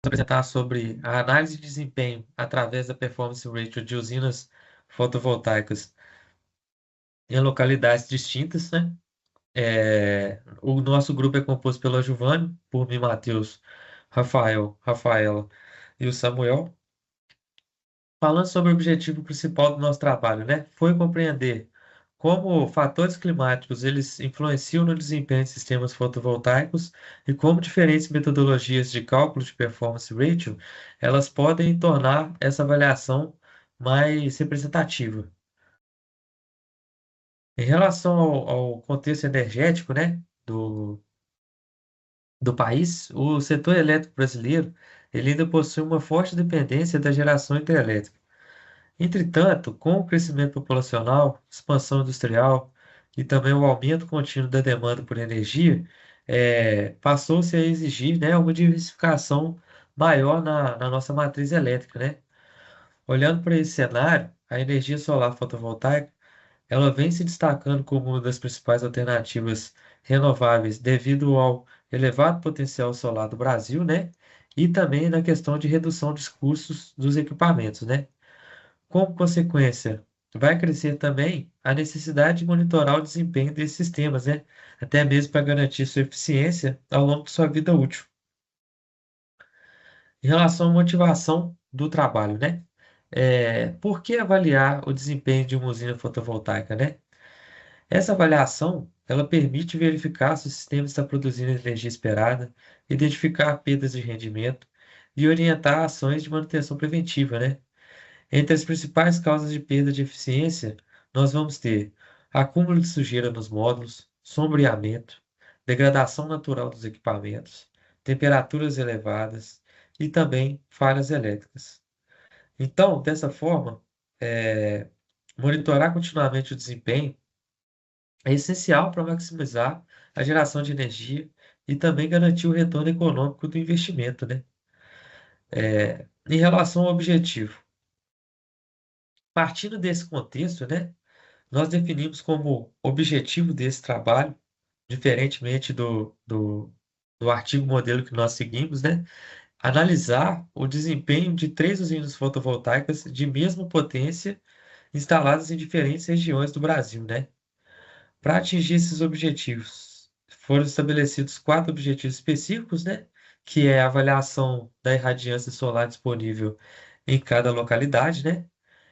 Apresentar sobre a análise de desempenho através da performance ratio de usinas fotovoltaicas em localidades distintas, né? O nosso grupo é composto pela Giovanni, por mim, Matheus, Rafaela e o Samuel. Falando sobre o objetivo principal do nosso trabalho, né? Foi compreender como fatores climáticos eles influenciam no desempenho de sistemas fotovoltaicos e como diferentes metodologias de cálculo de performance ratio elas podem tornar essa avaliação mais representativa. Em relação ao contexto energético, né, do país, o setor elétrico brasileiro ele ainda possui uma forte dependência da geração hidrelétrica. Entretanto, com o crescimento populacional, expansão industrial e também o aumento contínuo da demanda por energia, passou-se a exigir, né, uma diversificação maior na nossa matriz elétrica, né? Olhando para esse cenário, a energia solar fotovoltaica, ela vem se destacando como uma das principais alternativas renováveis devido ao elevado potencial solar do Brasil, né? E também na questão de redução dos custos dos equipamentos, né? Como consequência, vai crescer também a necessidade de monitorar o desempenho desses sistemas, né? Até mesmo para garantir sua eficiência ao longo de sua vida útil. Em relação à motivação do trabalho, né? Por que avaliar o desempenho de uma usina fotovoltaica, né? Essa avaliação, ela permite verificar se o sistema está produzindo a energia esperada, identificar perdas de rendimento e orientar ações de manutenção preventiva, né? Entre as principais causas de perda de eficiência, nós vamos ter acúmulo de sujeira nos módulos, sombreamento, degradação natural dos equipamentos, temperaturas elevadas e também falhas elétricas. Então, dessa forma, é, monitorar continuamente o desempenho é essencial para maximizar a geração de energia e também garantir o retorno econômico do investimento, né? Em relação ao objetivo, partindo desse contexto, né? Nós definimos como objetivo desse trabalho, diferentemente do artigo modelo que nós seguimos, né? Analisar o desempenho de três usinas fotovoltaicas de mesma potência instaladas em diferentes regiões do Brasil, né? Para atingir esses objetivos, foram estabelecidos quatro objetivos específicos, né? Que é a avaliação da irradiância solar disponível em cada localidade, né?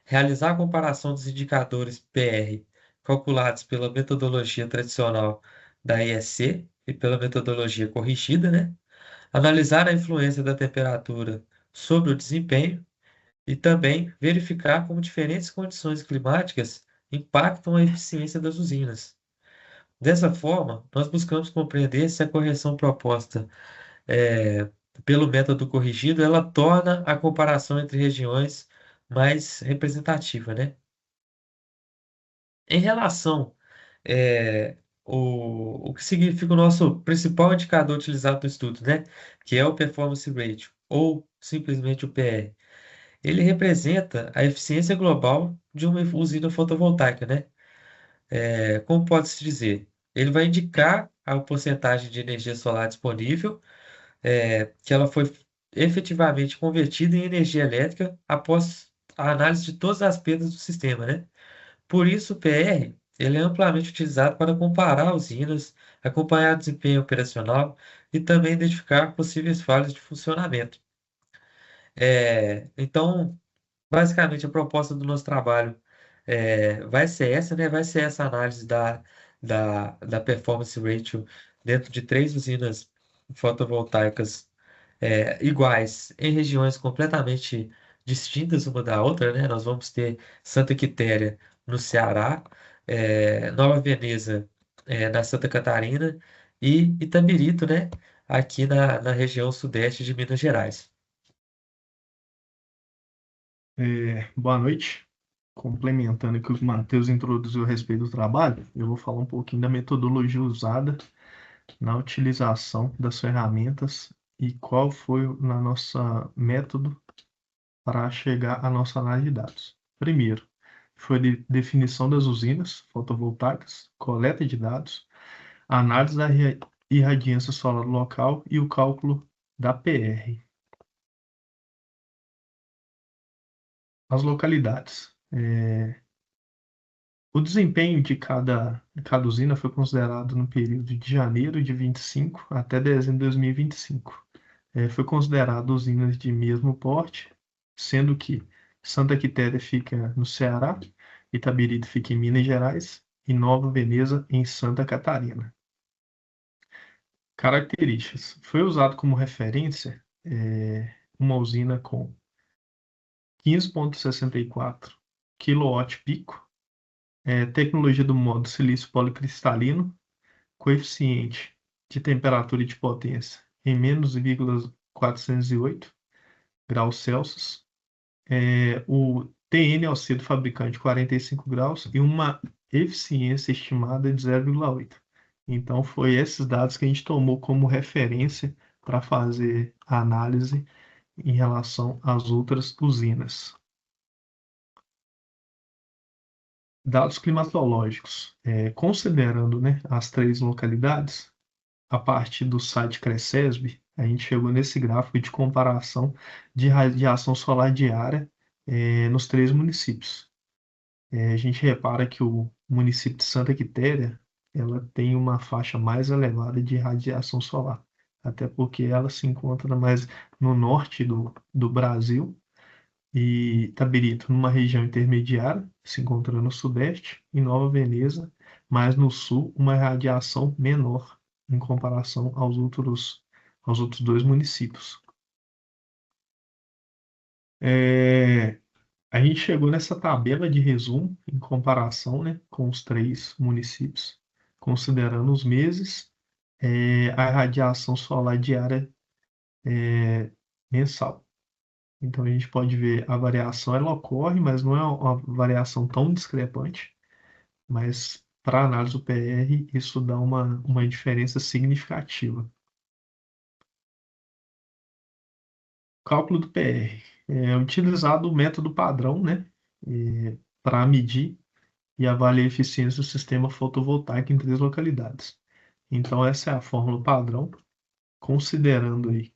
Realizar a comparação dos indicadores PR calculados pela metodologia tradicional da ISC e pela metodologia corrigida, né? Analisar a influência da temperatura sobre o desempenho e também verificar como diferentes condições climáticas impactam a eficiência das usinas. Dessa forma, nós buscamos compreender se a correção proposta é, pelo método corrigido, ela torna a comparação entre regiões mais representativa, né? Em relação o que significa o nosso principal indicador utilizado no estudo, né? Que é o Performance Ratio, ou simplesmente o PR. Ele representa a eficiência global de uma usina fotovoltaica, né? Como pode-se dizer? Ele vai indicar a porcentagem de energia solar disponível, que ela foi efetivamente convertida em energia elétrica após a análise de todas as perdas do sistema, né? Por isso, o PR ele é amplamente utilizado para comparar usinas, acompanhar o desempenho operacional e também identificar possíveis falhas de funcionamento. Então, basicamente, a proposta do nosso trabalho vai ser essa, né? Vai ser essa análise da performance ratio dentro de três usinas fotovoltaicas iguais em regiões completamente distintas uma da outra, né? Nós vamos ter Santa Quitéria no Ceará, Nova Veneza na Santa Catarina e Itabirito, né? Aqui na região sudeste de Minas Gerais. Boa noite. Complementando o que o Matheus introduziu a respeito do trabalho, eu vou falar um pouquinho da metodologia usada na utilização das ferramentas e qual foi o na nossa método para chegar à nossa análise de dados. Primeiro, foi a definição das usinas fotovoltaicas, coleta de dados, análise da irradiância solar local e o cálculo da PR. as localidades. O desempenho de cada usina foi considerado no período de janeiro de 25 até dezembro de 2025. Foi considerado usinas de mesmo porte, sendo que Santa Quitéria fica no Ceará, Itabirito fica em Minas Gerais e Nova Veneza em Santa Catarina. Características. Foi usado como referência uma usina com 15,64 kW-pico, tecnologia do modo silício policristalino, coeficiente de temperatura e de potência em -408 graus Celsius, o TNOC do fabricante 45 graus e uma eficiência estimada de 0,8. Então, foi esses dados que a gente tomou como referência para fazer a análise em relação às outras usinas. Dados climatológicos. Considerando, né, as três localidades, a partir do site Cresesb, a gente chegou nesse gráfico de comparação de radiação solar diária nos três municípios. A gente repara que o município de Santa Quitéria, ela tem uma faixa mais elevada de radiação solar, até porque ela se encontra mais no norte do Brasil e Itabirito numa região intermediária, se encontrando no sudeste, e Nova Veneza, mais no sul, uma radiação menor em comparação aos outros dois municípios. A gente chegou nessa tabela de resumo em comparação, né, com os três municípios, considerando os meses, a radiação solar diária mensal. Então a gente pode ver a variação, ela ocorre, mas não é uma variação tão discrepante. Mas para análise do PR, isso dá uma diferença significativa. Cálculo do PR. É utilizado o método padrão, né, para medir e avaliar a eficiência do sistema fotovoltaico em três localidades. Então, essa é a fórmula padrão, considerando aí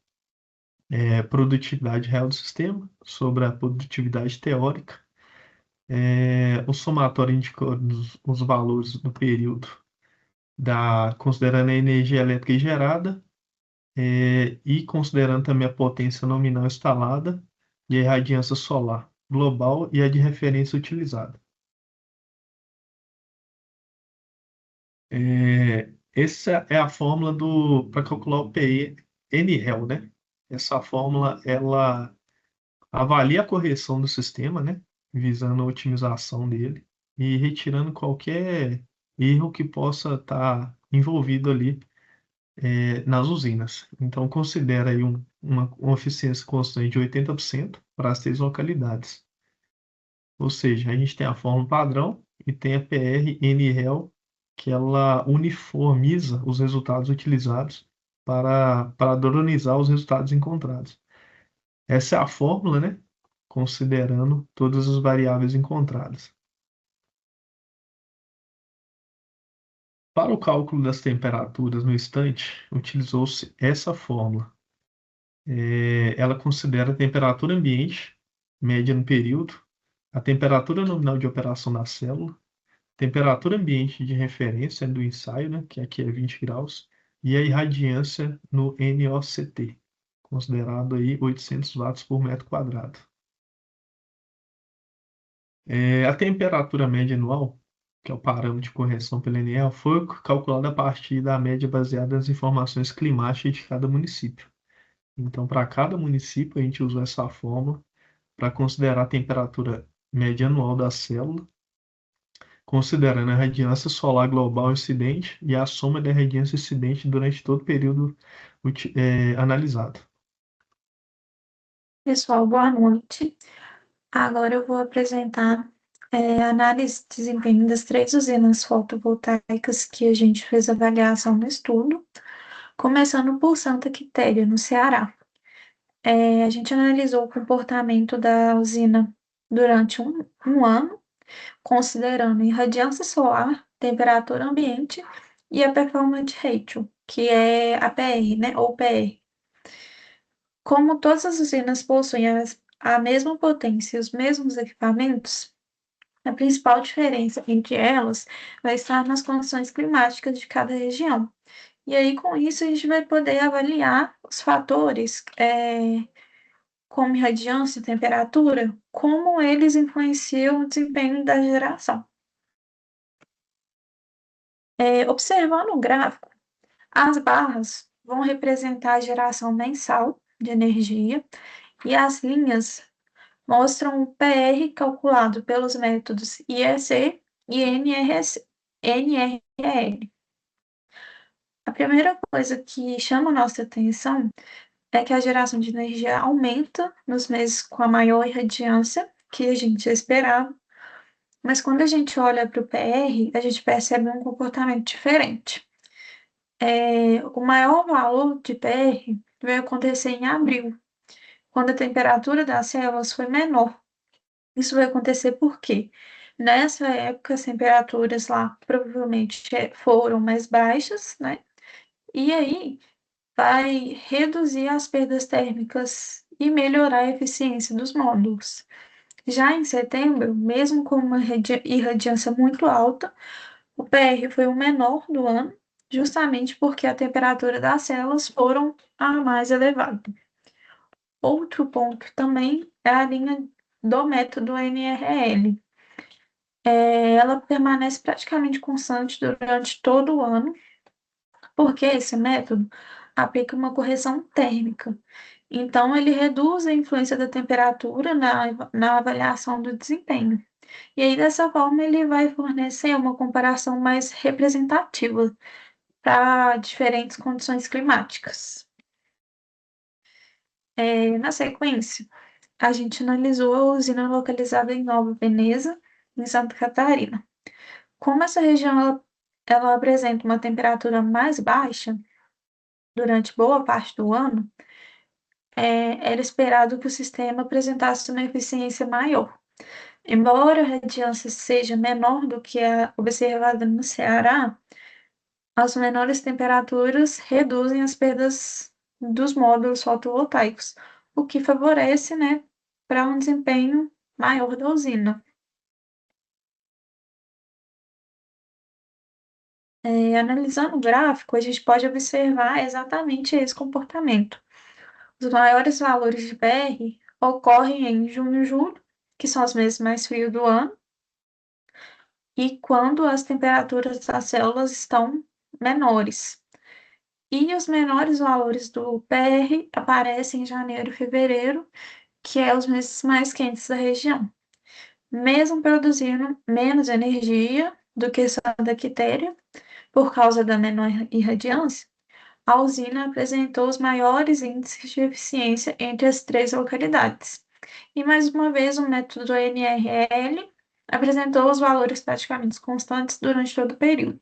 produtividade real do sistema sobre a produtividade teórica, o somatório indicando os valores do período, considerando a energia elétrica gerada, e considerando também a potência nominal instalada e a irradiância solar global e a de referência utilizada. Essa é a fórmula para calcular o PE NREL, né? Essa fórmula, ela avalia a correção do sistema, né? Visando a otimização dele e retirando qualquer erro que possa estar envolvido ali nas usinas. Então, considera aí uma eficiência constante de 80% para as três localidades. Ou seja, a gente tem a fórmula padrão e tem a PR-NREL, que ela uniformiza os resultados utilizados para padronizar os resultados encontrados. Essa é a fórmula, né? Considerando todas as variáveis encontradas. Para o cálculo das temperaturas no instante, utilizou-se essa fórmula. Ela considera a temperatura ambiente, média no período, a temperatura nominal de operação da célula, temperatura ambiente de referência do ensaio, né, que aqui é 20 graus, e a irradiância no NOCT, considerado aí 800 watts por metro quadrado. A temperatura média anual, que é o parâmetro de correção pela ANEEL, foi calculada a partir da média baseada nas informações climáticas de cada município. Então, para cada município, a gente usou essa fórmula para considerar a temperatura média anual da célula, considerando a radiância solar global incidente e a soma da radiância incidente durante todo o período analisado. Pessoal, boa noite. Agora eu vou apresentar a análise de desempenho das três usinas fotovoltaicas que a gente fez avaliação no estudo, começando por Santa Quitéria, no Ceará. A gente analisou o comportamento da usina durante um ano, considerando irradiância solar, temperatura ambiente e a performance ratio, que é a PR, né, ou PR. Como todas as usinas possuem a mesma potência e os mesmos equipamentos, a principal diferença entre elas vai estar nas condições climáticas de cada região. E aí, com isso, a gente vai poder avaliar os fatores, como irradiância e temperatura, como eles influenciam o desempenho da geração. Observando o gráfico, as barras vão representar a geração mensal de energia e as linhas mostram o PR calculado pelos métodos IEC e NRL. A primeira coisa que chama a nossa atenção é que a geração de energia aumenta nos meses com a maior irradiância que a gente esperava, mas quando a gente olha para o PR, a gente percebe um comportamento diferente. O maior valor de PR veio acontecer em abril, quando a temperatura das células foi menor. Isso vai acontecer porque nessa época as temperaturas lá provavelmente foram mais baixas, né? E aí vai reduzir as perdas térmicas e melhorar a eficiência dos módulos. Já em setembro, mesmo com uma irradiância muito alta, o PR foi o menor do ano, justamente porque a temperatura das células foram a mais elevada. Outro ponto também é a linha do método NRL. Ela permanece praticamente constante durante todo o ano, porque esse método aplica uma correção térmica. Então, ele reduz a influência da temperatura na avaliação do desempenho. E aí, dessa forma, ele vai fornecer uma comparação mais representativa para diferentes condições climáticas. Na sequência, a gente analisou a usina localizada em Nova Veneza, em Santa Catarina. Como essa região ela apresenta uma temperatura mais baixa durante boa parte do ano, era esperado que o sistema apresentasse uma eficiência maior. Embora a radiância seja menor do que a observada no Ceará, as menores temperaturas reduzem as perdas dos módulos fotovoltaicos, o que favorece, né, para um desempenho maior da usina. Analisando o gráfico, a gente pode observar exatamente esse comportamento. Os maiores valores de PR ocorrem em junho e julho, que são os meses mais frios do ano, e quando as temperaturas das células estão menores. E os menores valores do PR aparecem em janeiro e fevereiro, que é os meses mais quentes da região. Mesmo produzindo menos energia do que Santa Quitéria, por causa da menor irradiância, a usina apresentou os maiores índices de eficiência entre as três localidades. E mais uma vez, o método NRL apresentou os valores praticamente constantes durante todo o período.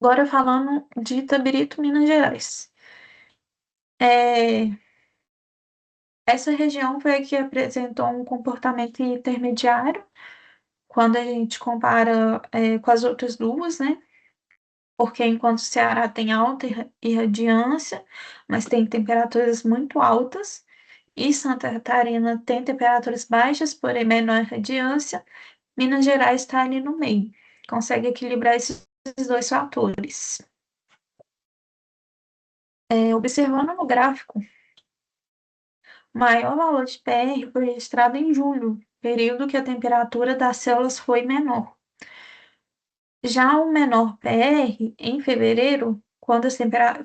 Agora falando de Itabirito, Minas Gerais. Essa região foi a que apresentou um comportamento intermediário quando a gente compara com as outras duas, né? Porque enquanto o Ceará tem alta irradiância, mas tem temperaturas muito altas, e Santa Catarina tem temperaturas baixas, porém menor irradiância, Minas Gerais está ali no meio, consegue equilibrar esses dois fatores. Observando no gráfico, o maior valor de PR foi registrado em julho, período que a temperatura das células foi menor. Já o menor PR, em fevereiro,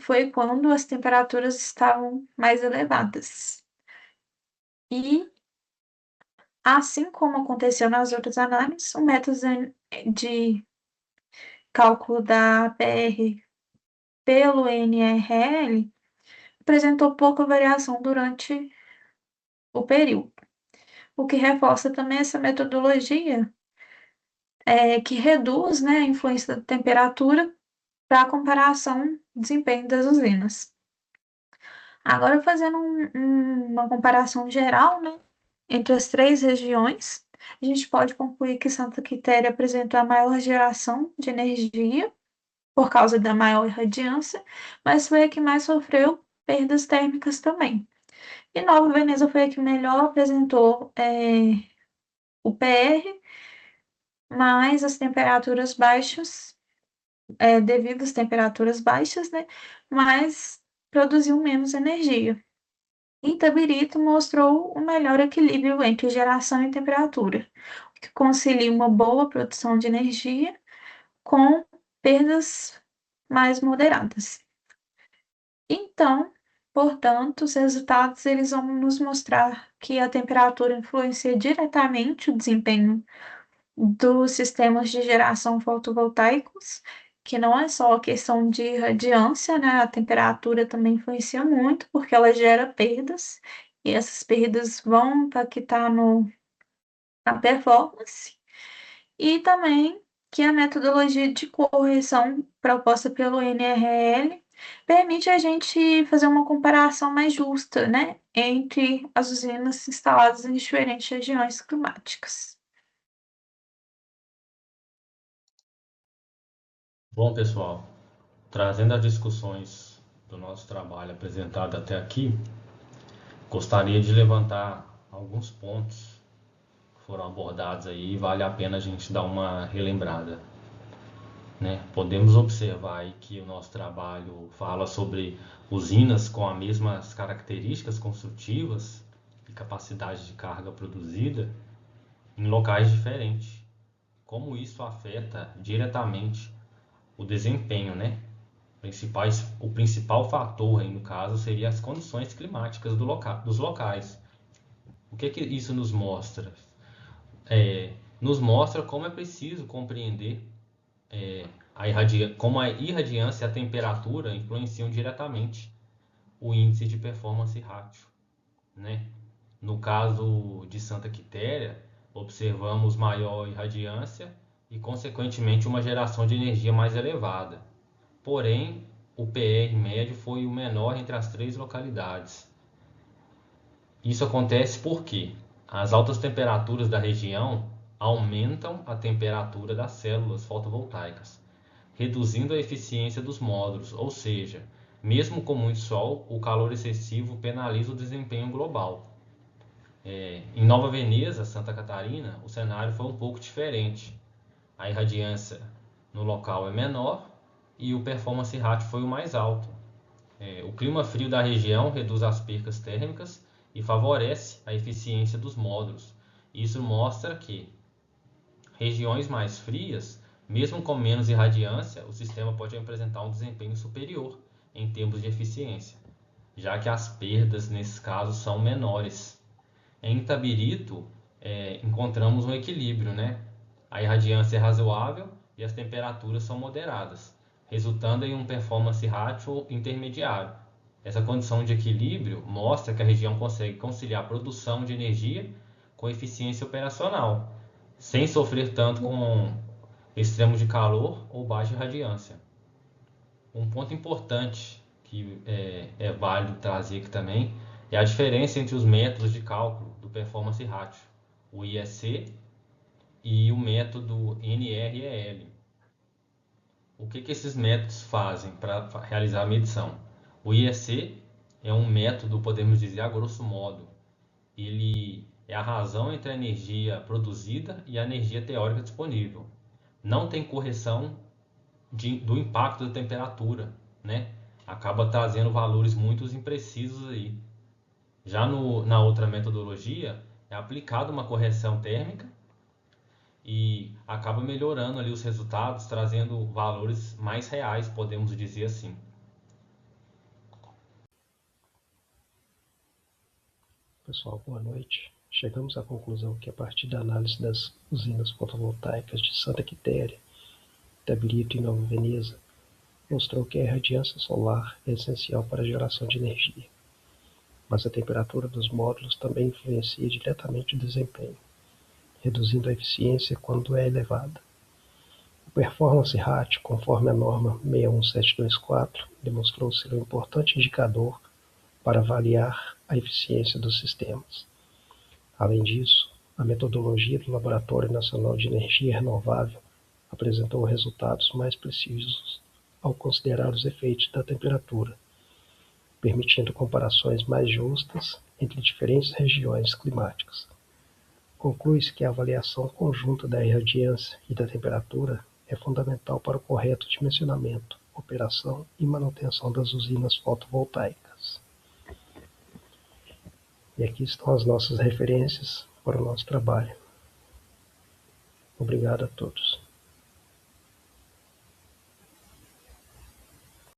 foi quando as temperaturas estavam mais elevadas. E, assim como aconteceu nas outras análises, o método de cálculo da PR pelo NRL apresentou pouca variação durante o período, o que reforça também essa metodologia que reduz, né, a influência da temperatura para a comparação do desempenho das usinas. Agora, fazendo uma comparação geral, né, entre as três regiões, a gente pode concluir que Santa Quitéria apresentou a maior geração de energia por causa da maior irradiância, mas foi a que mais sofreu perdas térmicas também. E Nova Veneza foi a que melhor apresentou o PR, mas as temperaturas baixas, devido às temperaturas baixas, né? Mas produziu menos energia. Itabirito mostrou o melhor equilíbrio entre geração e temperatura, o que concilia uma boa produção de energia com perdas mais moderadas. Então, portanto, os resultados eles vão nos mostrar que a temperatura influencia diretamente o desempenho dos sistemas de geração fotovoltaicos, que não é só a questão de radiância, né? A temperatura também influencia muito, porque ela gera perdas, e essas perdas vão impactar na performance, e também que a metodologia de correção proposta pelo NRL permite a gente fazer uma comparação mais justa, né, entre as usinas instaladas em diferentes regiões climáticas. Bom, pessoal, trazendo as discussões do nosso trabalho apresentado até aqui, gostaria de levantar alguns pontos que foram abordados aí e vale a pena a gente dar uma relembrada, né? Podemos observar aí que o nosso trabalho fala sobre usinas com as mesmas características construtivas e capacidade de carga produzida em locais diferentes. Como isso afeta diretamente o desempenho, né? O principal fator aí no caso seria as condições climáticas dos locais. O que isso nos mostra? Nos mostra como é preciso compreender como a irradiância e a temperatura influenciam diretamente o índice de performance ratio, né? No caso de Santa Quitéria, observamos maior irradiância e, consequentemente, uma geração de energia mais elevada. Porém, o PR médio foi o menor entre as três localidades. Isso acontece porque as altas temperaturas da região aumentam a temperatura das células fotovoltaicas, reduzindo a eficiência dos módulos, ou seja, mesmo com muito sol, o calor excessivo penaliza o desempenho global. Em Nova Veneza, Santa Catarina, o cenário foi um pouco diferente. A irradiância no local é menor e o performance ratio foi o mais alto. O clima frio da região reduz as percas térmicas e favorece a eficiência dos módulos. Isso mostra que regiões mais frias, mesmo com menos irradiância, o sistema pode apresentar um desempenho superior em termos de eficiência, já que as perdas nesses casos são menores. Em Itabirito, encontramos um equilíbrio, né? A irradiância é razoável e as temperaturas são moderadas, resultando em um performance ratio intermediário. Essa condição de equilíbrio mostra que a região consegue conciliar a produção de energia com eficiência operacional, sem sofrer tanto com extremo de calor ou baixa irradiância. Um ponto importante que é válido trazer aqui também é a diferença entre os métodos de cálculo do performance ratio, o IEC e o método NREL. O que esses métodos fazem para realizar a medição? O IEC é um método, podemos dizer a grosso modo, ele é a razão entre a energia produzida e a energia teórica disponível. Não tem correção do impacto da temperatura, né? Acaba trazendo valores muito imprecisos aí. Já na outra metodologia, é aplicada uma correção térmica e acaba melhorando ali os resultados, trazendo valores mais reais, podemos dizer assim. Pessoal, boa noite. Chegamos à conclusão que, a partir da análise das usinas fotovoltaicas de Santa Quitéria, Itabirito e Nova Veneza, mostrou que a irradiância solar é essencial para a geração de energia, mas a temperatura dos módulos também influencia diretamente o desempenho, reduzindo a eficiência quando é elevada. O performance ratio, conforme a norma 61724, demonstrou ser um importante indicador para avaliar a eficiência dos sistemas. Além disso, a metodologia do Laboratório Nacional de Energia Renovável apresentou resultados mais precisos ao considerar os efeitos da temperatura, permitindo comparações mais justas entre diferentes regiões climáticas. Conclui-se que a avaliação conjunta da irradiância e da temperatura é fundamental para o correto dimensionamento, operação e manutenção das usinas fotovoltaicas. E aqui estão as nossas referências para o nosso trabalho. Obrigado a todos.